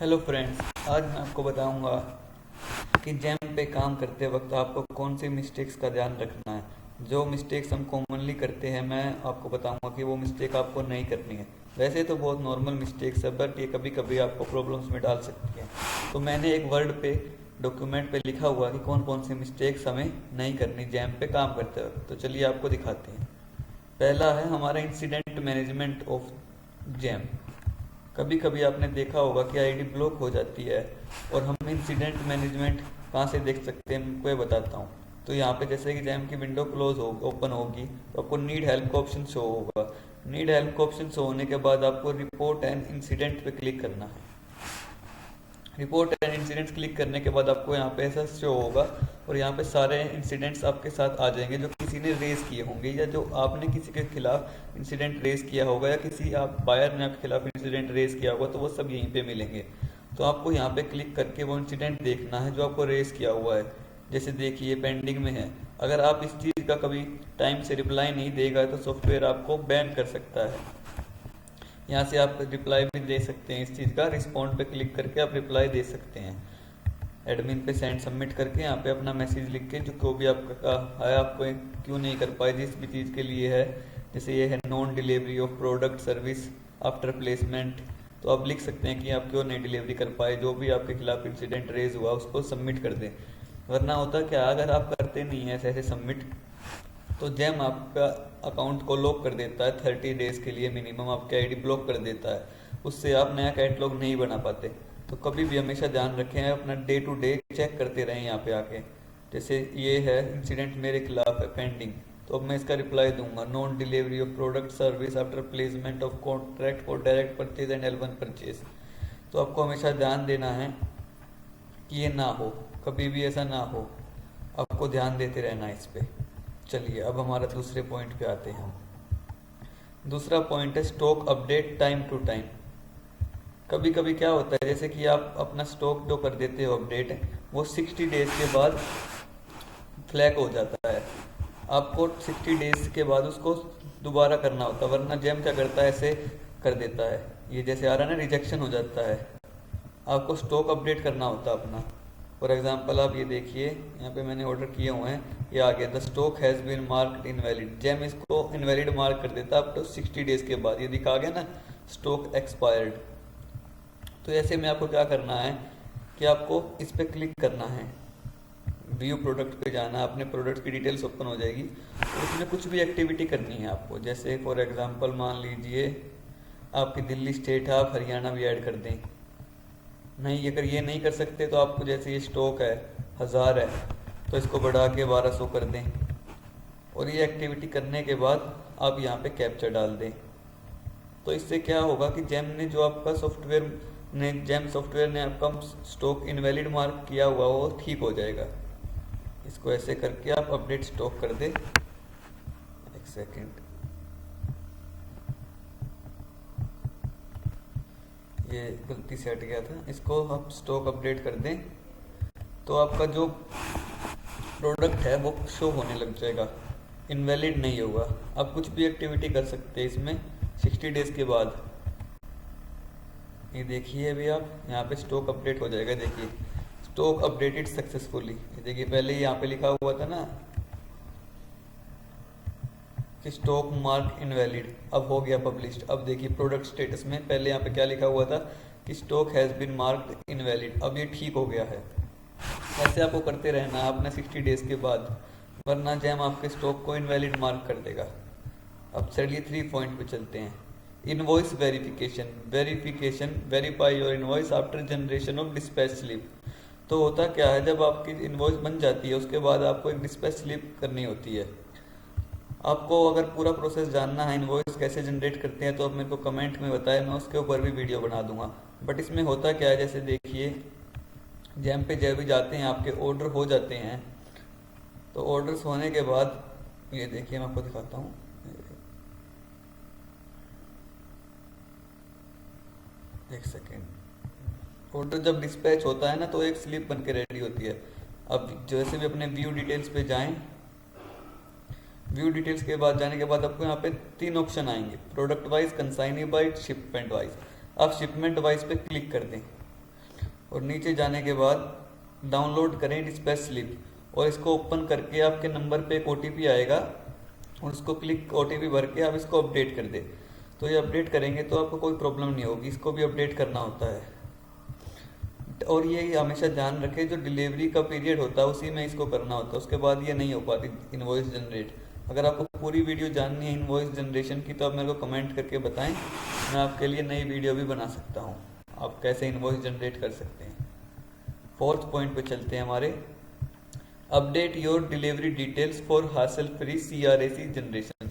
Hello friends, आज मैं आपको बताऊंगा कि जैम पे काम करते वक्त आपको कौन सी मिस्टेक्स का ध्यान रखना है। जो मिस्टेक्स हम कॉमनली करते हैं, मैं आपको बताऊंगा कि वो मिस्टेक आपको नहीं करनी है। वैसे तो बहुत नॉर्मल मिस्टेक्स है, बट ये कभी कभी आपको प्रॉब्लम्स में डाल सकती है। तो मैंने एक वर्ड पे डॉक्यूमेंट पे लिखा हुआ कि कौन कौन सी मिस्टेक्स हमें नहीं करनी जैम पे काम करते वक्त। तो चलिए आपको दिखाते हैं। पहला है हमारा इंसिडेंट मैनेजमेंट ऑफ जैम। कभी कभी आपने देखा होगा कि आईडी ब्लॉक हो जाती है और हम इंसिडेंट मैनेजमेंट कहाँ से देख सकते हैं, मैं आपको ये बताता हूँ। तो यहाँ पे जैसे कि जैम की विंडो क्लोज हो ओपन होगी तो आपको नीड हेल्प का ऑप्शन शो होगा। नीड हेल्प का ऑप्शन शो होने के बाद आपको रिपोर्ट एंड इंसिडेंट पे क्लिक करना है। रिपोर्ट एंड इंसिडेंट्स क्लिक करने के बाद आपको यहाँ पे ऐसा शो होगा और यहाँ पे सारे इंसिडेंट्स आपके साथ आ जाएंगे जो किसी ने रेज किए होंगे या जो आपने किसी के खिलाफ इंसिडेंट रेज किया होगा या किसी आप बायर ने आपके खिलाफ इंसिडेंट रेज किया होगा, तो वो सब यहीं पे मिलेंगे। तो आपको यहाँ पे क्लिक करके वो इंसिडेंट देखना है जो आपको रेज किया हुआ है। जैसे देखिए पेंडिंग में है। अगर आप इस चीज़ का कभी टाइम से रिप्लाई नहीं देगा तो सॉफ्टवेयर आपको बैन कर सकता है। यहाँ से आप रिप्लाई भी दे सकते हैं। इस चीज़ का रिस्पॉन्ड पे क्लिक करके आप रिप्लाई दे सकते हैं। एडमिन पे सेंड सबमिट करके यहाँ पे अपना मैसेज लिख के जो को भी आपका है, आपको क्यों नहीं कर पाए जिस भी चीज़ के लिए है। जैसे ये है non delivery of product service after placement, तो आप लिख सकते हैं कि आप क्यों नहीं डिलीवरी कर पाए। जो भी आपके खिलाफ इंसिडेंट रेज हुआ उसको सबमिट कर दें। वरना होता क्या, अगर आप करते नहीं हैं ऐसे ऐसे सबमिट, तो जैम आपका अकाउंट को लॉक कर देता है 30 डेज के लिए मिनिमम। आपके आईडी ब्लॉक कर देता है, उससे आप नया कैटलॉग नहीं बना पाते। तो कभी भी हमेशा ध्यान रखें, अपना डे टू डे चेक करते रहें यहाँ पे आके। जैसे ये है इंसिडेंट मेरे खिलाफ है पेंडिंग, तो अब मैं इसका रिप्लाई दूंगा non delivery of product service after placement of contract for direct purchase and L1 purchase. तो आपको हमेशा ध्यान देना है कि ये ना हो, कभी भी ऐसा ना हो। आपको ध्यान देते रहना है इस पे। चलिए अब हमारा दूसरे पॉइंट पे आते हैं हम। दूसरा पॉइंट है stock update time to time. कभी कभी क्या होता है, जैसे कि आप अपना स्टॉक जो कर देते हो अपडेट, वो 60 डेज के बाद फ्लैग हो जाता है। आपको 60 डेज के बाद उसको दोबारा करना होता है, वरना जैम क्या करता है ऐसे कर देता है। ये जैसे आ रहा है ना, रिजेक्शन हो जाता है। आपको स्टॉक अपडेट करना होता है अपना। फॉर एग्जाम्पल आप ये देखिए, यहाँ पे मैंने ऑर्डर किए हुए हैं, ये आ गया the stock has been marked invalid. GeM इसको इनवैलिड मार्क कर देता है अब तो 60 डेज के बाद। ये दिखा गया ना स्टॉक एक्सपायर्ड। तो ऐसे में आपको क्या करना है कि आपको इस पर क्लिक करना है, व्यू प्रोडक्ट पे जाना है, अपने प्रोडक्ट की डिटेल्स ओपन हो जाएगी और उसमें कुछ भी एक्टिविटी करनी है आपको। जैसे फॉर एग्जांपल मान लीजिए आपकी दिल्ली स्टेट है, आप हरियाणा भी ऐड कर दें। नहीं, अगर ये नहीं कर सकते तो आपको जैसे ये स्टॉक है 1000 है तो इसको बढ़ा के 1200 कर दें। और ये एक्टिविटी करने के बाद आप यहाँ पे कैप्चर डाल दें। तो इससे क्या होगा कि जैम सॉफ्टवेयर ने आपका स्टॉक इनवैलिड मार्क किया हुआ वो ठीक हो जाएगा। इसको ऐसे करके आप अपडेट स्टॉक कर दें। एक सेकेंड, ये गलती से हट गया था। इसको आप स्टॉक अपडेट कर दें तो आपका जो प्रोडक्ट है वो शो होने लग जाएगा, इनवैलिड नहीं होगा। आप कुछ भी एक्टिविटी कर सकते हैं इसमें 60 डेज के बाद। ये देखिए अभी आप यहाँ पे स्टॉक अपडेट हो जाएगा। देखिए स्टॉक अपडेटेड सक्सेसफुली। ये देखिए पहले यहाँ पे लिखा हुआ था ना कि स्टॉक मार्क इनवैलिड, अब हो गया पब्लिश्ड। अब देखिए प्रोडक्ट स्टेटस में पहले यहाँ पे क्या लिखा हुआ था कि stock has been marked invalid, अब ये ठीक हो गया है। ऐसे आपको करते रहना अपने 60 डेज के बाद, वरना जैम आपके स्टॉक को इनवैलिड मार्क कर देगा। अब चलिए 3 पॉइंट पे चलते हैं। Invoice verification verify your invoice after generation of dispatch slip. तो होता क्या है, जब आपकी इनवॉइस बन जाती है उसके बाद आपको एक डिस्पैच स्लिप करनी होती है। आपको अगर पूरा प्रोसेस जानना है इनवॉइस कैसे जनरेट करते हैं तो आप मेरे को कमेंट में बताएं, मैं उसके ऊपर भी वीडियो बना दूंगा। बट इसमें होता क्या है, जैसे देखिए जैम पे जब भी जाते हैं आपके ऑर्डर हो जाते हैं, तो ऑर्डर्स होने के बाद ये देखिए मैं आपको दिखाता हूँ। एक सेकेंड, ऑर्डर जब डिस्पैच होता है ना तो एक स्लिप बन के रेडी होती है। अब जैसे भी अपने व्यू डिटेल्स पे जाएं, व्यू डिटेल्स के बाद जाने के बाद आपको यहाँ पे 3 ऑप्शन आएंगे, product wise, consignee wise, shipment wise. आप शिपमेंट वाइज पे क्लिक कर दें। और नीचे जाने के बाद डाउनलोड करें डिस्पैच स्लिप, और इसको ओपन करके आपके नंबर पे एक OTP आएगा और उसको क्लिक OTP भर के आप इसको अपडेट कर दें। तो ये अपडेट करेंगे तो आपको कोई प्रॉब्लम नहीं होगी, इसको भी अपडेट करना होता है। और ये हमेशा ध्यान रखें जो डिलीवरी का पीरियड होता है उसी में इसको करना होता है, उसके बाद ये नहीं हो पाती इनवॉइस जनरेट। अगर आपको पूरी वीडियो जाननी है इनवॉइस जनरेशन की तो आप मेरे को कमेंट करके बताएं, मैं आपके लिए नई वीडियो भी बना सकता हूँ आप कैसे इनवॉइस जनरेट कर सकते हैं। 4th पॉइंट पे चलते हैं हमारे, update your delivery details for हासिल फ्री CRAC जनरेशन।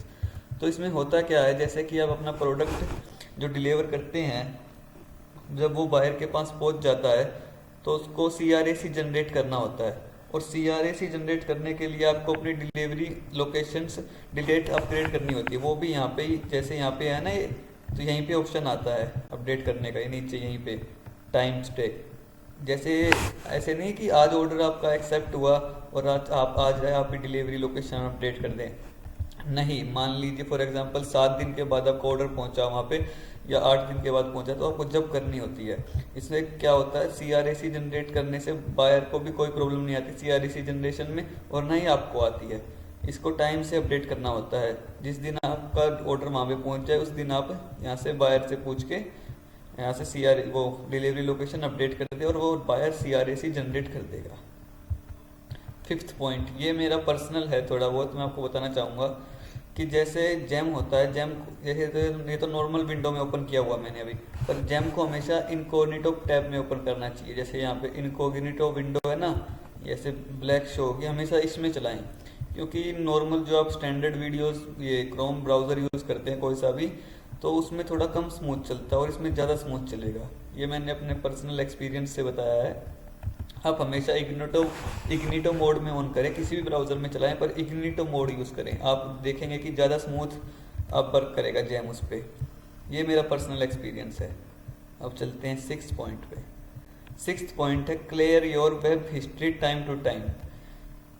तो इसमें होता क्या है, जैसे कि आप अपना प्रोडक्ट जो डिलीवर करते हैं जब वो बायर के पास पहुंच जाता है तो उसको CRAC जनरेट करना होता है, और CRAC जनरेट करने के लिए आपको अपनी डिलीवरी लोकेशंस डिलीट अपग्रेड करनी होती है। वो भी यहाँ पे ही, जैसे यहाँ पे है ना ये, तो यहीं पे ऑप्शन आता है अपडेट करने का, ये नीचे यहीं पे टाइम स्टेक। जैसे ऐसे नहीं कि आज ऑर्डर आपका एक्सेप्ट हुआ और आज आप डिलीवरी लोकेशन अपडेट कर दें, नहीं। मान लीजिए फॉर एग्जांपल 7 दिन के बाद आपका ऑर्डर पहुंचा वहाँ पे, या 8 दिन के बाद पहुंचा, तो आपको जब करनी होती है। इसमें क्या होता है, CRAC जनरेट करने से बायर को भी कोई प्रॉब्लम नहीं आती CRAC जनरेशन में, और ना ही आपको आती है। इसको टाइम से अपडेट करना होता है, जिस दिन आपका ऑर्डर वहाँ पे पहुँच जाए उस दिन आप यहाँ से बायर से पूछ के यहाँ से वो डिलीवरी लोकेशन अपडेट कर दे और वो बायर CRAC जनरेट कर देगा। 5th पॉइंट, ये मेरा पर्सनल है थोड़ा बहुत, मैं आपको बताना चाहूँगा कि जैसे जैम होता है, जैम जैसे ये तो नॉर्मल विंडो में ओपन किया हुआ मैंने अभी, पर जैम को हमेशा इनकोग्निटो टैब में ओपन करना चाहिए। जैसे यहाँ पे इनकोग्निटो विंडो है ना, ऐसे ब्लैक शो होगी, हमेशा इसमें चलाएं, क्योंकि नॉर्मल जो आप स्टैंडर्ड वीडियोस ये क्रोम ब्राउज़र यूज़ करते हैं कोई सा भी, तो उसमें थोड़ा कम स्मूथ चलता है और इसमें ज़्यादा स्मूथ चलेगा। ये मैंने अपने पर्सनल एक्सपीरियंस से बताया है। आप हमेशा इग्निटो मोड में ऑन करें, किसी भी ब्राउज़र में चलाएं पर इग्निटो मोड यूज़ करें, आप देखेंगे कि ज़्यादा स्मूथ आप वर्क करेगा जैम उस पर। ये मेरा पर्सनल एक्सपीरियंस है। अब चलते हैं 6th पॉइंट पे। 6th पॉइंट है clear your web history time to time.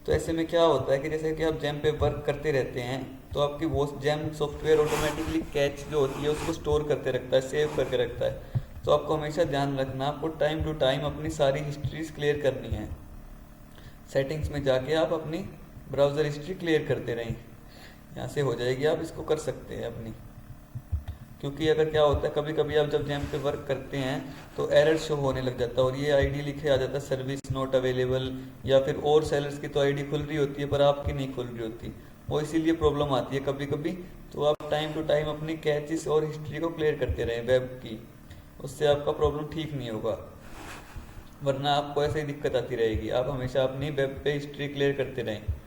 तो ऐसे में क्या होता है कि जैसे कि आप जैम पे वर्क करते रहते हैं तो आपकी वो जैम सॉफ्टवेयर ऑटोमेटिकली कैच जो होती है उसको स्टोर करते रखता है, सेव करके रखता है। तो आपको हमेशा ध्यान रखना, आपको टाइम टू टाइम अपनी सारी हिस्ट्रीज क्लियर करनी है। सेटिंग्स में जाके आप अपनी ब्राउज़र हिस्ट्री क्लियर करते रहें, यहाँ से हो जाएगी, आप इसको कर सकते हैं अपनी। क्योंकि अगर क्या होता है, कभी कभी आप जब जैम पे वर्क करते हैं तो एरर शो होने लग जाता है और ये ID लिखे आ जाता है सर्विस नॉट अवेलेबल, या फिर और सेलर्स की तो ID खुल रही होती है पर आपकी नहीं खुल रही होती, वो इसीलिए प्रॉब्लम आती है कभी कभी। तो आप टाइम टू टाइम अपनी कैचेस और हिस्ट्री को क्लियर करते रहें वेब की, उससे आपका प्रॉब्लम ठीक नहीं होगा, वरना आपको ऐसे ही दिक्कत आती रहेगी। आप हमेशा अपनी वेब पे हिस्ट्री क्लियर करते रहें।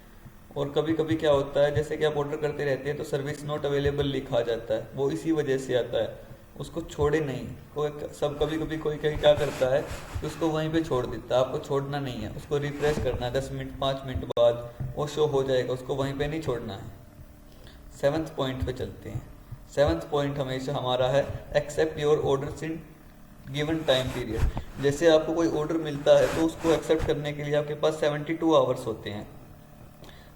और कभी कभी क्या होता है, जैसे कि आप ऑर्डर करते रहते हैं तो सर्विस नॉट अवेलेबल लिखा जाता है, वो इसी वजह से आता है। उसको छोड़े नहीं, कोई सब कभी कभी कोई क्या करता है कि उसको वहीं पे छोड़ देता है, आपको छोड़ना नहीं है, उसको रिफ्रेश करना है 10 मिनट 5 मिनट बाद वो शो हो जाएगा, उसको वहीं पे नहीं छोड़ना है। 7th पॉइंट पे चलते हैं। 7th पॉइंट हमेशा हमारा है accept your orders in given time period. जैसे आपको कोई ऑर्डर मिलता है तो उसको एक्सेप्ट करने के लिए आपके पास 72 आवर्स होते हैं,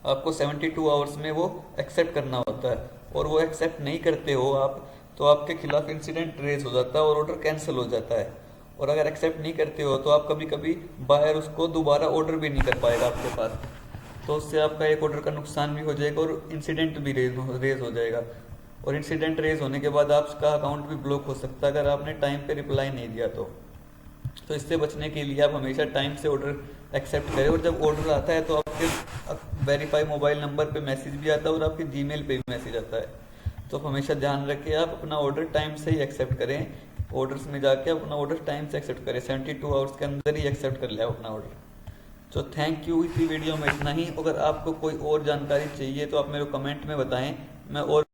आपको 72 आवर्स में वो एक्सेप्ट करना होता है, और वो एक्सेप्ट नहीं करते हो आप तो आपके खिलाफ इंसिडेंट रेज हो जाता है और ऑर्डर कैंसिल हो जाता है। और अगर एक्सेप्ट नहीं करते हो तो आप कभी कभी बायर उसको दोबारा ऑर्डर भी नहीं कर पाएगा आपके पास, तो उससे आपका एक ऑर्डर का नुकसान भी हो जाएगा और इंसिडेंट भी रेज हो जाएगा। और इंसिडेंट रेज होने के बाद आपका अकाउंट भी ब्लॉक हो सकता है अगर आपने टाइम पे रिप्लाई नहीं दिया तो इससे बचने के लिए आप हमेशा टाइम से ऑर्डर एक्सेप्ट करें। और जब ऑर्डर आता है तो आपके वेरीफाई मोबाइल नंबर पे मैसेज भी आता है और आपके जीमेल पे भी मैसेज आता है। तो हमेशा ध्यान रखें, आप अपना ऑर्डर टाइम से ही एक्सेप्ट करें, ऑर्डर्स में जाके अपना ऑर्डर टाइम से एक्सेप्ट करें, 72 आवर्स के अंदर ही एक्सेप्ट कर ले अपना ऑर्डर। तो थैंक यू, इसी वीडियो में इतना ही। अगर आपको कोई और जानकारी चाहिए तो आप मेरे को कमेंट में बताएं, मैं और